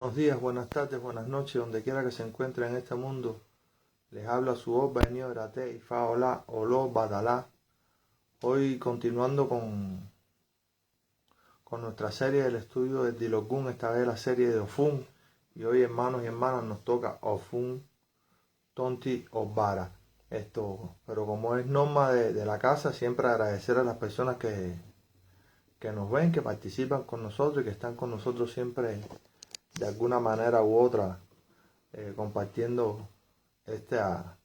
Buenos días, buenas tardes, buenas noches, donde quiera que se encuentre en este mundo. Les habla su voz, Benio Grate y Faola, Olo, Badalá. Hoy continuando con nuestra serie del estudio de Dilogun, esta vez la serie de Ofun. Y hoy, hermanos y hermanas, nos toca Ofun Tonti Obara. Pero como es norma de la casa, siempre agradecer a las personas que nos ven, que participan con nosotros y que están con nosotros siempre de alguna manera u otra, compartiendo esta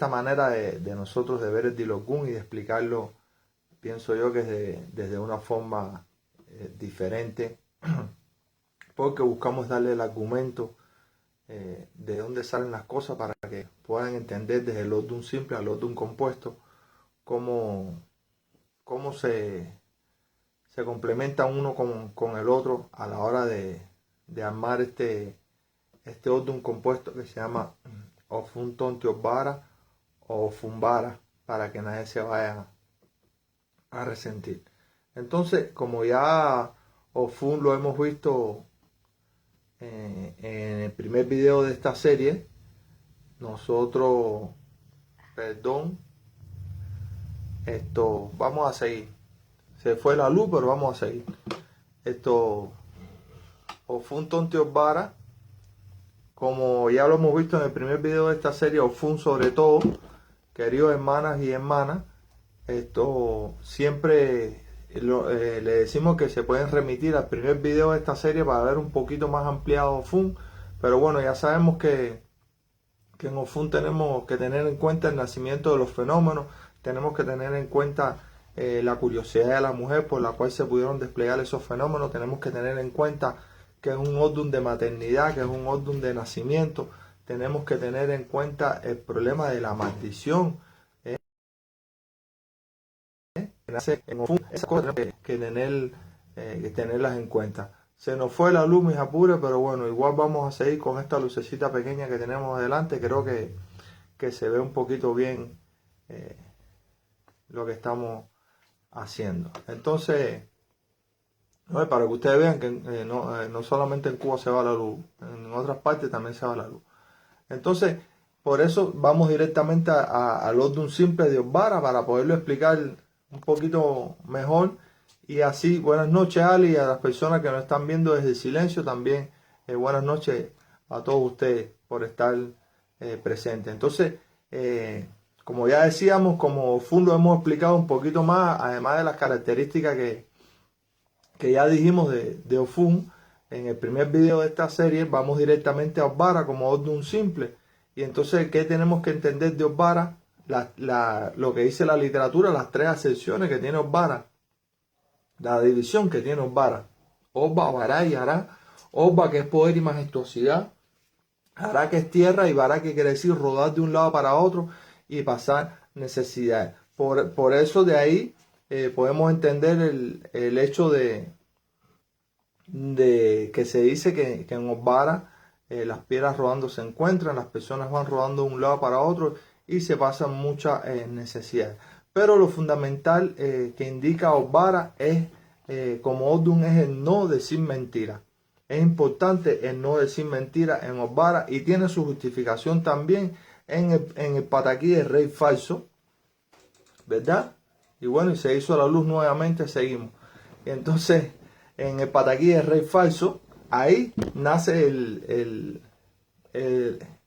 manera de nosotros de ver el Dilogun y de explicarlo, pienso yo que desde una forma diferente, porque buscamos darle el argumento de dónde salen las cosas para que puedan entender desde el Odun simple al Odun compuesto cómo se complementa uno con el otro a la hora de armar este Odun compuesto que se llama Ofun Tonti Obara o Ofunbara, para que nadie se vaya a resentir. Entonces, como ya Ofun lo hemos visto en el primer video de esta serie, nosotros, vamos a seguir. Se fue la luz, pero vamos a seguir. Ofun Tonti Obara, como ya lo hemos visto en el primer video de esta serie, Ofun sobre todo, queridos hermanas y hermanas, siempre le decimos que se pueden remitir al primer video de esta serie para ver un poquito más ampliado Ofun, pero bueno, ya sabemos que en Ofun tenemos que tener en cuenta el nacimiento de los fenómenos, tenemos que tener en cuenta la curiosidad de la mujer por la cual se pudieron desplegar esos fenómenos, tenemos que tener en cuenta que es un Odun de maternidad, que es un Odun de nacimiento, tenemos que tener en cuenta el problema de la maldición. En Ofun, esas cosas tenemos que tenerlas en cuenta. Se nos fue la luz, mis apures, pero bueno, igual vamos a seguir con esta lucecita pequeña que tenemos adelante. Creo que se ve un poquito bien lo que estamos haciendo. Entonces, para que ustedes vean que no solamente en Cuba se va la luz, en otras partes también se va la luz. Entonces, por eso vamos directamente al Odun simple de Obara para poderlo explicar un poquito mejor. Y así, buenas noches, Ali, y a las personas que nos están viendo desde el silencio también. Buenas noches a todos ustedes por estar presentes. Entonces, como ya decíamos, como Ofun lo hemos explicado un poquito más, además de las características que ya dijimos de Ofun en el primer video de esta serie, vamos directamente a Obara como Odun simple. Y entonces, ¿qué tenemos que entender de Obara? Lo que dice la literatura, las tres acepciones que tiene Obara, la división que tiene Obara: Oba, Bará y Ará. Oba, que es poder y majestuosidad; Ará, que es tierra; y Bará, que quiere decir rodar de un lado para otro y pasar necesidades. Por eso de ahí podemos entender el hecho de que se dice que en Obara las piedras rodando se encuentran, las personas van rodando de un lado para otro y se pasan muchas necesidades. Pero lo fundamental que indica Obara es, como Odun, es el no decir mentira. Es importante el no decir mentira en Obara, y tiene su justificación también en el pataquí del rey falso, ¿verdad? Y bueno, y se hizo la luz nuevamente, seguimos. Y entonces, en el pataquí del rey falso, ahí nace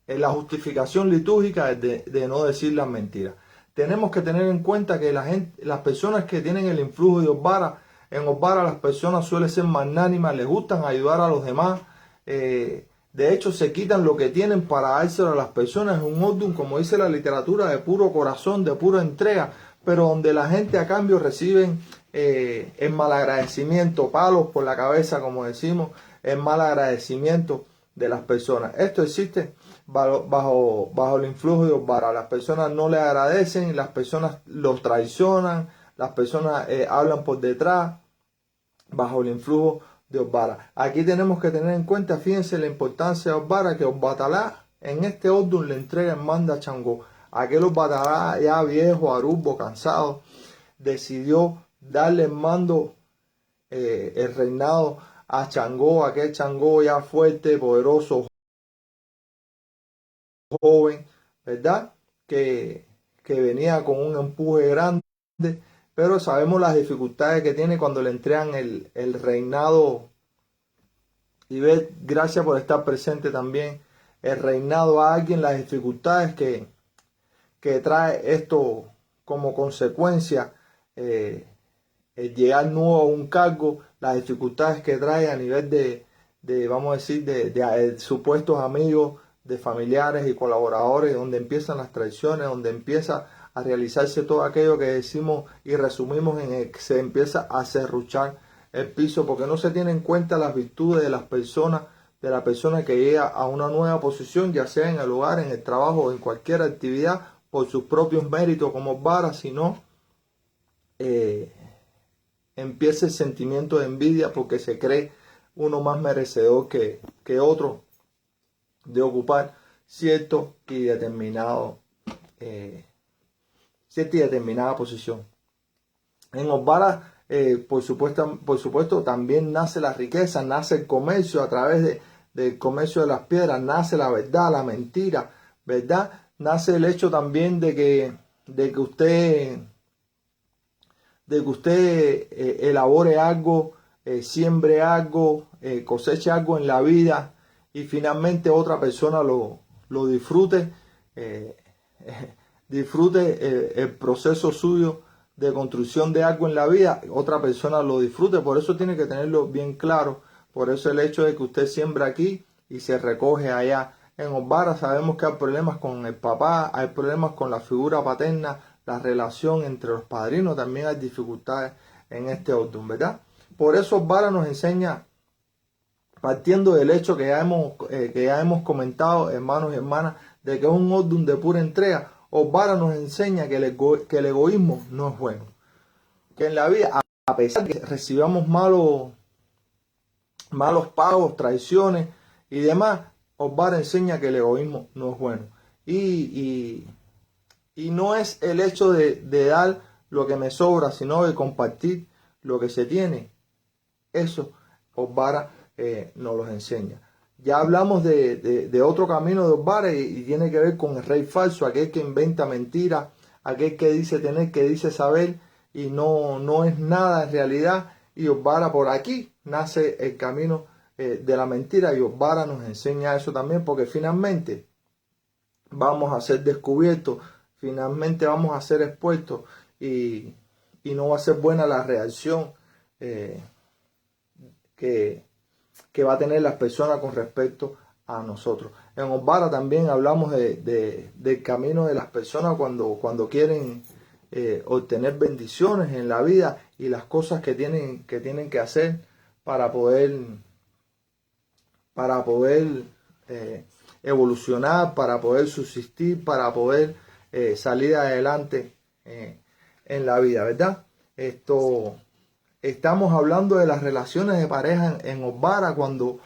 la justificación litúrgica de no decir las mentiras. Tenemos que tener en cuenta que las personas que tienen el influjo de Obara, en Obara las personas suelen ser magnánimas, les gustan ayudar a los demás. De hecho, se quitan lo que tienen para dárselo a las personas. Es un Odun, como dice la literatura, de puro corazón, de pura entrega, pero donde la gente a cambio reciben el malagradecimiento, palos por la cabeza, como decimos, el malagradecimiento de las personas. Esto existe bajo el influjo de Obara. Las personas no le agradecen, las personas los traicionan, las personas hablan por detrás, bajo el influjo de Obara. Aquí tenemos que tener en cuenta, fíjense la importancia de Obara, que Obatalá en este Odun le entrega el mando a Changó. Aquel Obatalá ya viejo, arubo, cansado, decidió darle el mando, el reinado a Changó, aquel Changó ya fuerte, poderoso, joven, ¿verdad? Que venía con un empuje grande, pero sabemos las dificultades que tiene cuando le entregan el reinado. Y ver, gracias por estar presente también, el reinado a alguien, las dificultades que trae esto como consecuencia, el llegar nuevo a un cargo, las dificultades que trae a nivel vamos a decir, de supuestos amigos, de familiares y colaboradores, donde empiezan las traiciones, donde empieza a realizarse todo aquello que decimos y resumimos en el que se empieza a serruchar el piso, porque no se tiene en cuenta las virtudes de las personas, de la persona que llega a una nueva posición, ya sea en el hogar, en el trabajo o en cualquier actividad, por sus propios méritos como vara, sino empieza el sentimiento de envidia porque se cree uno más merecedor que otro de ocupar cierta y determinada posición. En Osbara, por supuesto, también nace la riqueza, nace el comercio a través del comercio de las piedras, nace la verdad, la mentira, ¿verdad? Nace el hecho también de que usted elabore algo, siembre algo, coseche algo en la vida y finalmente otra persona lo disfrute, eh, disfrute el proceso suyo de construcción de algo en la vida, otra persona lo disfrute. Por eso tiene que tenerlo bien claro. Por eso el hecho de que usted siembra aquí y se recoge allá. En Osbara sabemos que hay problemas con el papá, hay problemas con la figura paterna, la relación entre los padrinos, también hay dificultades en este orden, ¿verdad? Por eso Osbara nos enseña, partiendo del hecho que ya hemos comentado, hermanos y hermanas, de que es un orden de pura entrega. Osbara nos enseña que el egoísmo no es bueno. Que en la vida, a pesar de que recibamos malos pagos, traiciones y demás, Osbara enseña que el egoísmo no es bueno. Y no es el hecho de dar lo que me sobra, sino de compartir lo que se tiene. Eso Osbara nos los enseña. Ya hablamos de otro camino de Osbara y tiene que ver con el rey falso, aquel que inventa mentiras, aquel que dice tener, que dice saber y no es nada en realidad. Y Osbara, por aquí nace el camino de la mentira, y Osbara nos enseña eso también, porque finalmente vamos a ser descubiertos, finalmente vamos a ser expuestos y no va a ser buena la reacción que va a tener las personas con respecto a nosotros. En Osbara también hablamos del camino de las personas cuando quieren obtener bendiciones en la vida y las cosas que tienen que hacer para poder evolucionar, para poder subsistir, para poder salir adelante en la vida, ¿verdad? Estamos hablando de las relaciones de pareja en Osbara cuando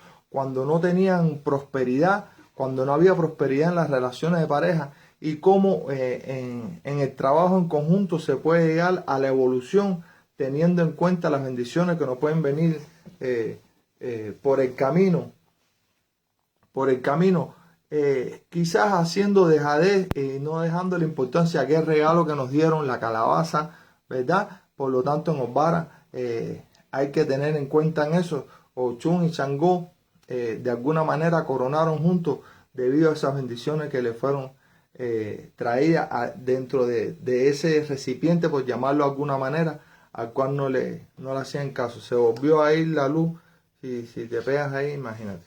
no tenían prosperidad, cuando no había prosperidad en las relaciones de pareja, y cómo en el trabajo en conjunto se puede llegar a la evolución teniendo en cuenta las bendiciones que nos pueden venir por el camino. Quizás haciendo dejadez, no dejando la importancia a aquel regalo que nos dieron, la calabaza, ¿verdad? Por lo tanto, en Osbara hay que tener en cuenta en eso. Ochun y Changó de alguna manera coronaron juntos debido a esas bendiciones que le fueron traídas dentro de ese recipiente, por llamarlo de alguna manera, al cual no le hacían caso. Se volvió a ir la luz, si te pegas ahí, imagínate,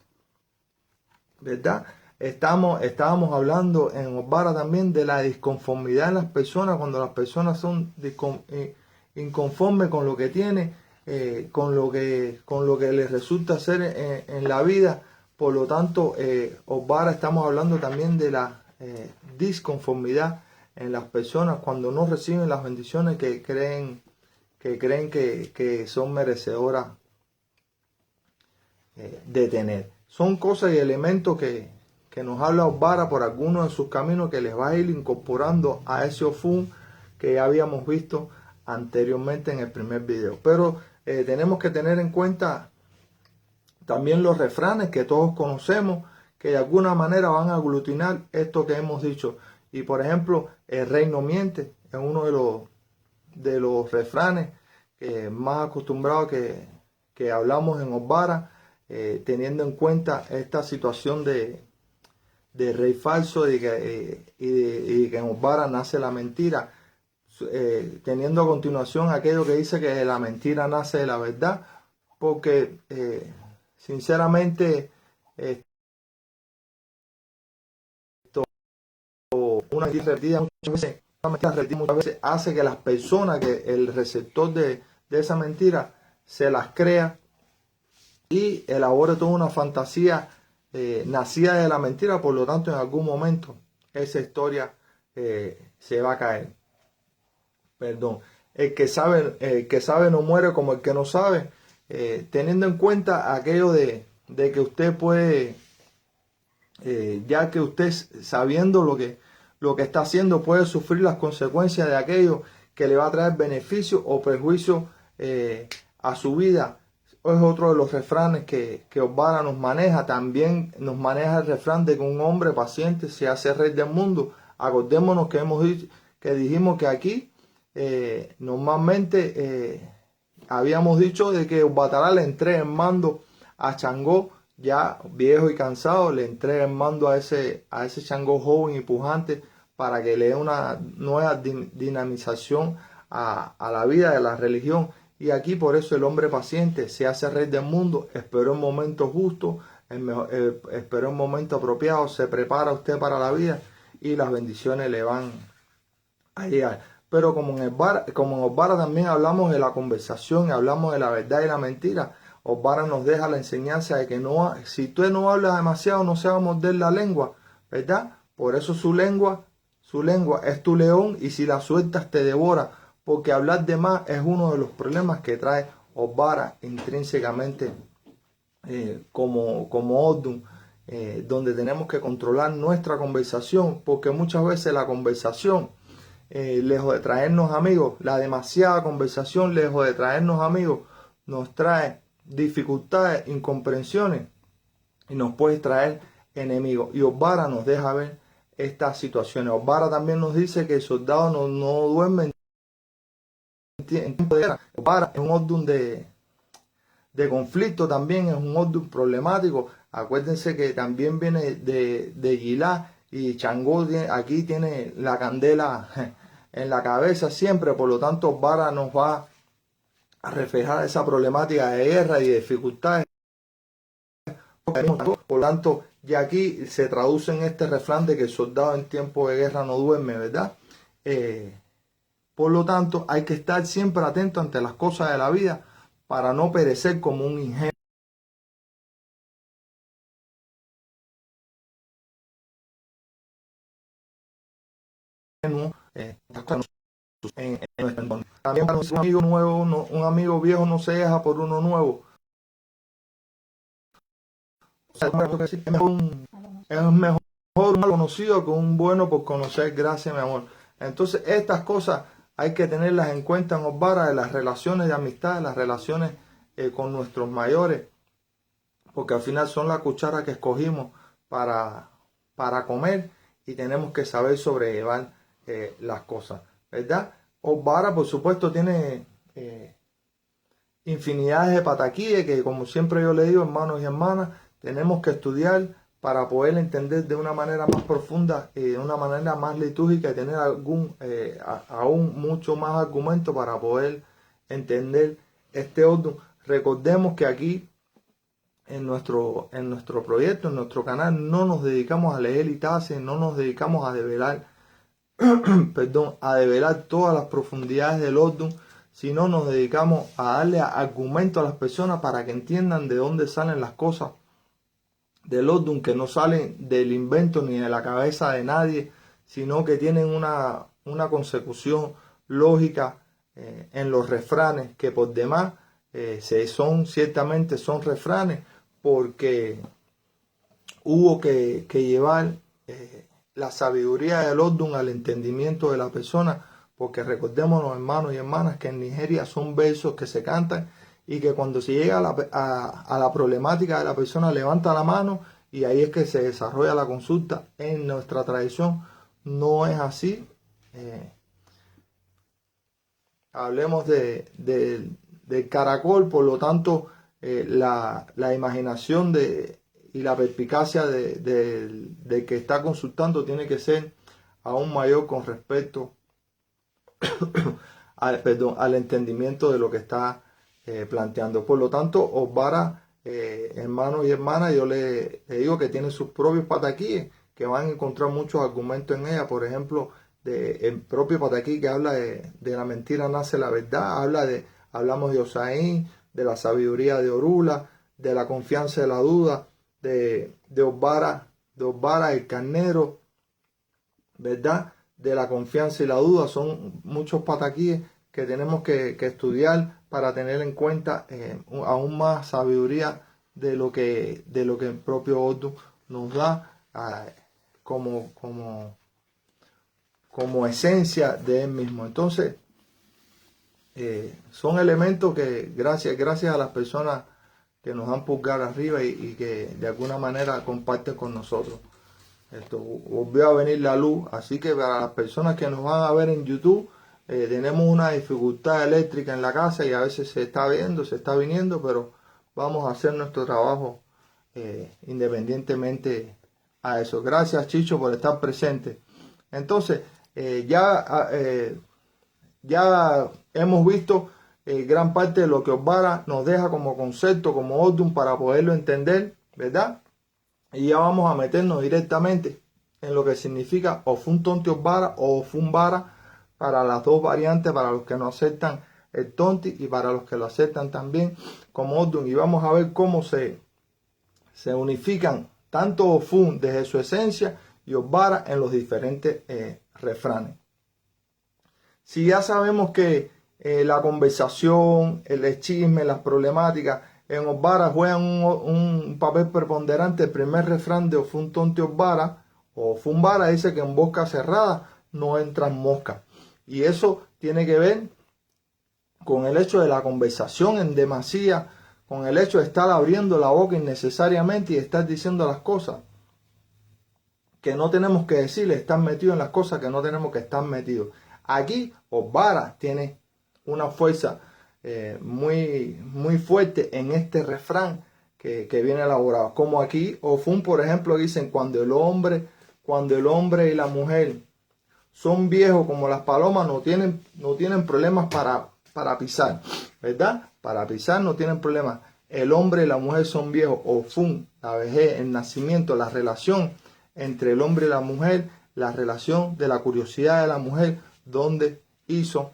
¿verdad? Estábamos hablando en Osbara también de la disconformidad en las personas, cuando las personas son inconformes con lo que tienen, con lo que les resulta hacer en la vida. Por lo tanto, Osbara, estamos hablando también de la disconformidad en las personas cuando no reciben las bendiciones que creen que son merecedoras de tener. Son cosas y elementos que nos habla Osbara por algunos de sus caminos, que les va a ir incorporando a ese Ofun que ya habíamos visto anteriormente en el primer video. Pero tenemos que tener en cuenta también los refranes que todos conocemos, que de alguna manera van a aglutinar esto que hemos dicho. Y por ejemplo, el rey no miente, es uno de los refranes más acostumbrados que hablamos en Osbara, teniendo en cuenta esta situación de rey falso y que en Osbara nace la mentira, teniendo a continuación aquello que dice que la mentira nace de la verdad, porque sinceramente una mentira repetida muchas veces hace que las personas, que el receptor de esa mentira se las crea y elabore toda una fantasía nacida de la mentira. Por lo tanto, en algún momento esa historia se va a caer. Perdón. El que sabe no muere como el que no sabe, teniendo en cuenta aquello de que usted puede, ya que usted, sabiendo lo que está haciendo, puede sufrir las consecuencias de aquello que le va a traer beneficio o perjuicio a su vida. Es otro de los refranes que Osbara nos maneja. También nos maneja el refrán de que un hombre paciente se hace rey del mundo. Acordémonos que dijimos que aquí normalmente habíamos dicho de que Obatalá le entrega el mando a Changó, ya viejo y cansado, le entrega el mando a ese Changó joven y pujante para que le dé una nueva dinamización a la vida de la religión. Y aquí por eso el hombre paciente se hace rey del mundo, esperó el momento justo, esperó el momento apropiado, se prepara usted para la vida y las bendiciones le van a llegar. Pero como en Osbara también hablamos de la conversación, hablamos de la verdad y la mentira, Osbara nos deja la enseñanza de que si tú no hablas demasiado, no se va a morder la lengua, ¿verdad? Por eso su lengua es tu león, y si la sueltas te devora, porque hablar de más es uno de los problemas que trae Osbara intrínsecamente como Odun, donde tenemos que controlar nuestra conversación, porque muchas veces la conversación, lejos de traernos amigos, la demasiada conversación, lejos de traernos amigos, nos trae dificultades, incomprensiones y nos puede traer enemigos. Y Osbara nos deja ver estas situaciones. Osbara también nos dice que el soldado no duerme en tiempo de guerra. Osbara es un Odun de conflicto, también es un Odun problemático. Acuérdense que también viene de Gilá, y Changó aquí tiene la candela en la cabeza siempre. Por lo tanto, Osbara nos va a reflejar esa problemática de guerra y de dificultades. Por lo tanto, ya aquí se traduce en este refrán de que el soldado en tiempo de guerra no duerme, ¿verdad? Por lo tanto, hay que estar siempre atento ante las cosas de la vida para no perecer como un ingenuo. En nuestro entorno. También para un amigo nuevo, un amigo viejo no se deja por uno nuevo. O sea, es mejor un mal conocido que un bueno por conocer. Gracias, mi amor. Entonces, estas cosas hay que tenerlas en cuenta en Osbara, de las relaciones de amistad, de las relaciones con nuestros mayores, porque al final son la cuchara que escogimos para comer, y tenemos que saber sobrellevar las cosas, ¿verdad? Osbara, por supuesto, tiene infinidades de pataquíes que, como siempre yo le digo, hermanos y hermanas, tenemos que estudiar para poder entender de una manera más profunda, de una manera más litúrgica, y tener aún mucho más argumento para poder entender este Odun. Recordemos que aquí en nuestro proyecto, en nuestro canal, no nos dedicamos a leer Itace, no nos dedicamos a develar a develar todas las profundidades del Odun, sino nos dedicamos a darle argumento a las personas para que entiendan de dónde salen las cosas del Odun, que no salen del invento ni de la cabeza de nadie, sino que tienen una consecución lógica en los refranes, que por demás ciertamente son refranes, porque hubo que llevar la sabiduría del Odun al entendimiento de la persona, porque recordémonos, hermanos y hermanas, que en Nigeria son versos que se cantan y que cuando se llega a la problemática de la persona levanta la mano y ahí es que se desarrolla la consulta. En nuestra tradición no es así. Hablemos del caracol, por lo tanto la imaginación y la perspicacia de que está consultando tiene que ser aún mayor con respecto al entendimiento de lo que está planteando. Por lo tanto, Osvara, hermanos y hermanas, yo le digo que tiene sus propios pataquíes, que van a encontrar muchos argumentos en ella. Por ejemplo, el propio pataquí que habla de la mentira nace la verdad, hablamos de Osaín, de la sabiduría de Orula, de la confianza de la duda, de Osvara el carnero, ¿verdad? De la confianza y la duda. Son muchos pataquíes que tenemos que estudiar para tener en cuenta aún más sabiduría de lo que el propio Odu nos da como esencia de él mismo. Entonces, son elementos que gracias a las personas que nos dan pulgar arriba y que de alguna manera comparten con nosotros. Esto volvió a venir la luz, así que para las personas que nos van a ver en YouTube, tenemos una dificultad eléctrica en la casa y a veces se está viniendo, pero vamos a hacer nuestro trabajo independientemente a eso. Gracias, Chicho, por estar presente. Entonces, ya hemos visto gran parte de lo que Osvara nos deja como concepto, como Odum, para poderlo entender, ¿verdad? Y ya vamos a meternos directamente en lo que significa Ofun Tonti Osvara o Ofun Vara para las dos variantes, para los que no aceptan el Tonti y para los que lo aceptan también como Odum. Y vamos a ver cómo se unifican tanto Ofun desde su esencia y Osvara en los diferentes refranes. Si ya sabemos que la conversación, el chisme, las problemáticas en Osvara juegan un papel preponderante, el primer refrán de Ofun Tonti Osvara o Ofun Vara dice que en boca cerrada no entran moscas. Y eso tiene que ver con el hecho de la conversación en demasía, con el hecho de estar abriendo la boca innecesariamente y estar diciendo las cosas que no tenemos que decirle, estar metidos en las cosas que no tenemos que estar metidos. Aquí Osvara tiene una fuerza muy fuerte en este refrán que viene elaborado. Como aquí Ofun, por ejemplo, dicen cuando el hombre y la mujer son viejos como las palomas, no tienen problemas para pisar, ¿verdad? Para pisar no tienen problemas. El hombre y la mujer son viejos. Ofun, la vejez, el nacimiento, la relación entre el hombre y la mujer, la relación de la curiosidad de la mujer, donde hizo,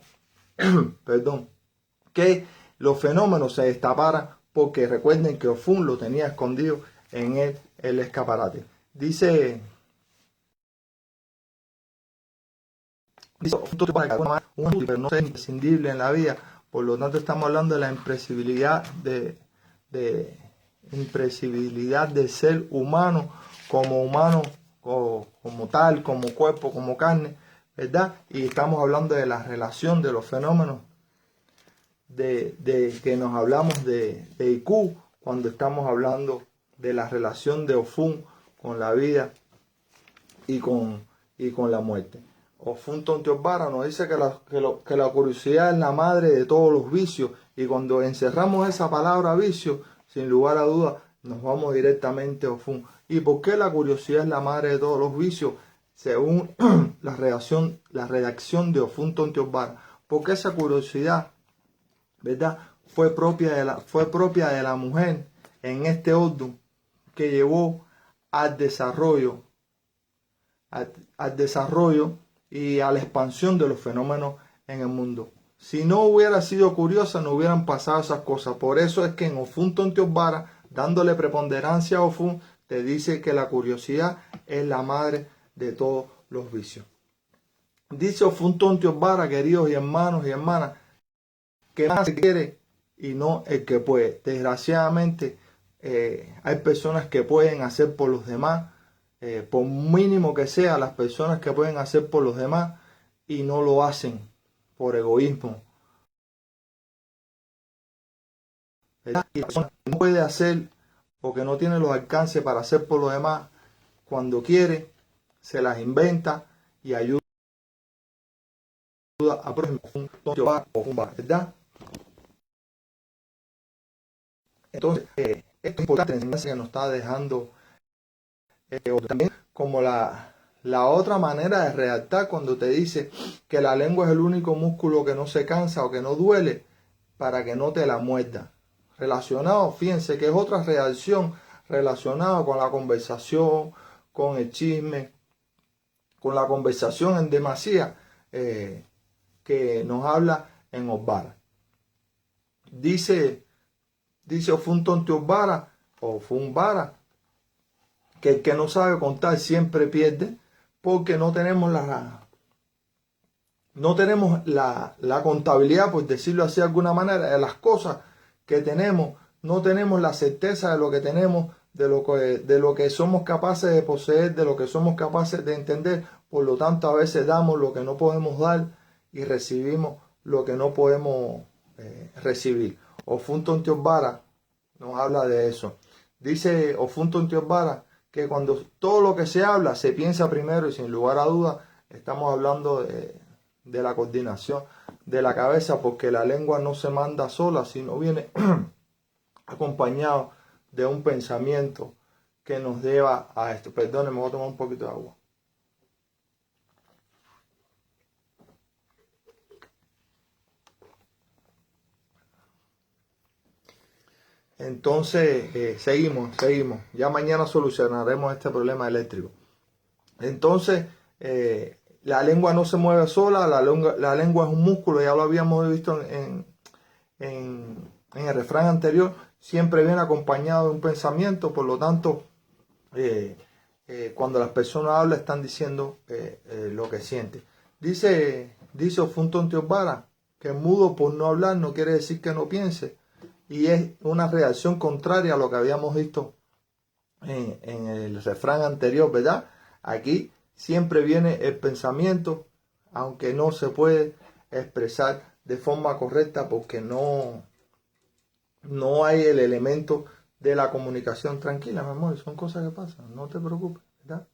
que los fenómenos se destaparan, porque recuerden que Ofun lo tenía escondido en el escaparate. Dice un pero no es imprescindible en la vida, por lo tanto estamos hablando de la impresibilidad del ser humano, como tal, como cuerpo, como carne, ¿verdad? Y estamos hablando de la relación de los fenómenos de que nos hablamos de IQ, cuando estamos hablando de la relación de Ofun con la vida y con la muerte. Ofun Tonti Osvara nos dice que la curiosidad es la madre de todos los vicios, y cuando encerramos esa palabra vicio, sin lugar a dudas, nos vamos directamente a Ofun. ¿Y por qué la curiosidad es la madre de todos los vicios? Según la redacción de Ofun Tonti Osvara, porque esa curiosidad, ¿verdad?, fue propia de la mujer en este orden que llevó al desarrollo y a la expansión de los fenómenos en el mundo. Si no hubiera sido curiosa, no hubieran pasado esas cosas. Por eso es que en Ofun Tonti Osvara, dándole preponderancia a Ofun, te dice que la curiosidad es la madre de todos los vicios. Dice Ofun Tonti Osvara, queridos y hermanos y hermanas, que más se quiere y no el que puede. Desgraciadamente, hay personas que pueden hacer por los demás, por mínimo que sea, las personas que pueden hacer por los demás y no lo hacen por egoísmo, ¿verdad? Y la persona no puede hacer o que no tiene los alcances para hacer por lo demás, cuando quiere, se las inventa y ayuda a prójimo, ¿verdad? Entonces, esto es importante, la enseñanza que nos está dejando también como la otra manera de redactar cuando te dice que la lengua es el único músculo que no se cansa o que no duele para que no te la muerda. Relacionado, fíjense que es otra redacción relacionada con la conversación, con el chisme, con la conversación en demasía que nos habla en Osbara. Dice Ofunton Teosbara o Funbara que el que no sabe contar siempre pierde porque no tenemos la contabilidad, por decirlo así de alguna manera, de las cosas que tenemos. No tenemos la certeza de lo que tenemos, de lo que somos capaces de poseer, de lo que somos capaces de entender. Por lo tanto, a veces damos lo que no podemos dar y recibimos lo que no podemos recibir. Ofunton Teosbara nos habla de eso. Dice Ofunton Teosbara que cuando todo lo que se habla se piensa primero y sin lugar a dudas estamos hablando de la coordinación de la cabeza, porque la lengua no se manda sola, sino viene acompañado de un pensamiento que nos lleva a esto. Perdónenme, me voy a tomar un poquito de agua. Entonces, seguimos. Ya mañana solucionaremos este problema eléctrico. Entonces, la lengua no se mueve sola, la lengua es un músculo, ya lo habíamos visto en el refrán anterior, siempre viene acompañado de un pensamiento, por lo tanto, cuando las personas hablan están diciendo lo que sienten. Dice Ofunton Teosbara que mudo por no hablar no quiere decir que no piense, y es una reacción contraria a lo que habíamos visto en el refrán anterior, ¿verdad? Aquí siempre viene el pensamiento, aunque no se puede expresar de forma correcta porque no hay el elemento de la comunicación. Tranquila, mi amor, son cosas que pasan, no te preocupes, ¿verdad?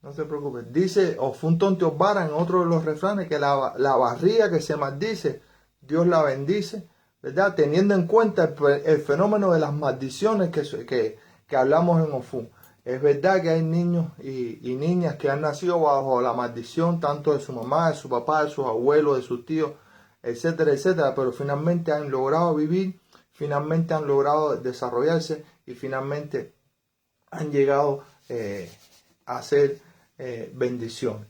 No te preocupes. Dice Ofunton Teosbara en otro de los refranes que la barriga que se maldice, Dios la bendice, ¿verdad? Teniendo en cuenta el fenómeno de las maldiciones que hablamos en Ofun. Es verdad que hay niños y niñas que han nacido bajo la maldición tanto de su mamá, de su papá, de sus abuelos, de sus tíos, etcétera, etcétera, pero finalmente han logrado vivir, finalmente han logrado desarrollarse y finalmente han llegado a ser bendiciones,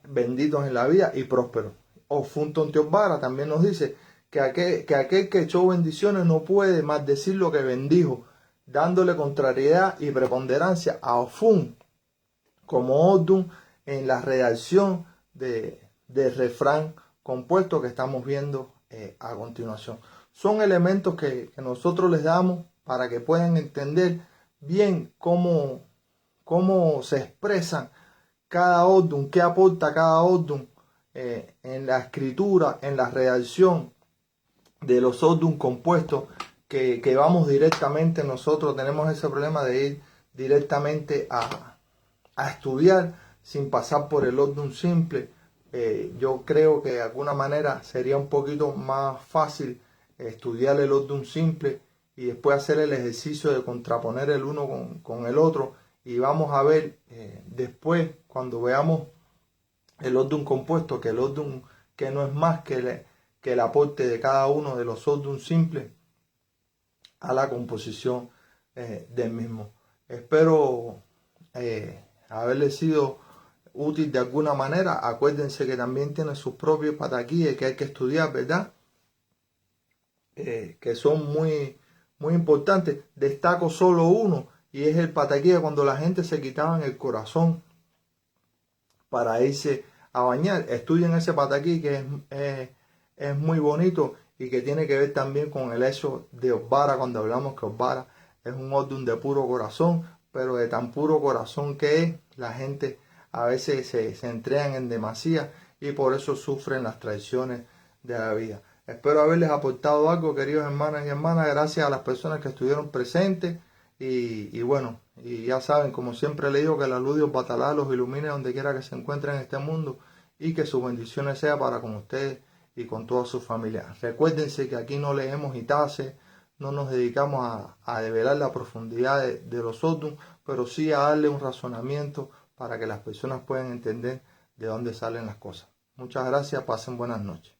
benditos en la vida y prósperos. Ofunton Teosbara también nos dice que aquel que echó bendiciones no puede maldecir lo que bendijo, dándole contrariedad y preponderancia a Ofun como Odun en la redacción del refrán compuesto que estamos viendo a continuación. Son elementos que nosotros les damos para que puedan entender bien cómo se expresan cada Odun, qué aporta cada Odun en la escritura, en la redacción de los Odun compuestos, que vamos directamente, nosotros tenemos ese problema de ir directamente a estudiar sin pasar por el Odun simple. Yo creo que de alguna manera sería un poquito más fácil estudiar el Odun simple y después hacer el ejercicio de contraponer el uno con el otro, y vamos a ver después, cuando veamos el Odun compuesto, que el Odun que no es más que el aporte de cada uno de los Odun simples a la composición del mismo. Espero haberle sido útil de alguna manera. Acuérdense que también tiene sus propios pataquíes que hay que estudiar, ¿verdad? Que son muy importantes. Destaco solo uno, y es el pataquía cuando la gente se quitaban el corazón para irse a bañar. Estudien ese pataquí que es muy bonito y que tiene que ver también con el hecho de Osbara, cuando hablamos que Osbara es un Odun de puro corazón, pero de tan puro corazón que es, la gente a veces se entregan en demasía y por eso sufren las traiciones de la vida. Espero haberles aportado algo, queridos hermanos y hermanas, gracias a las personas que estuvieron presentes. Y bueno, y ya saben, como siempre le digo, que la luz de Batalá los ilumine donde quiera que se encuentren en este mundo y que sus bendiciones sean para con ustedes y con toda su familia. Recuérdense que aquí no leemos Itase, no nos dedicamos a develar la profundidad de los Otum, pero sí a darle un razonamiento para que las personas puedan entender de dónde salen las cosas. Muchas gracias, pasen buenas noches.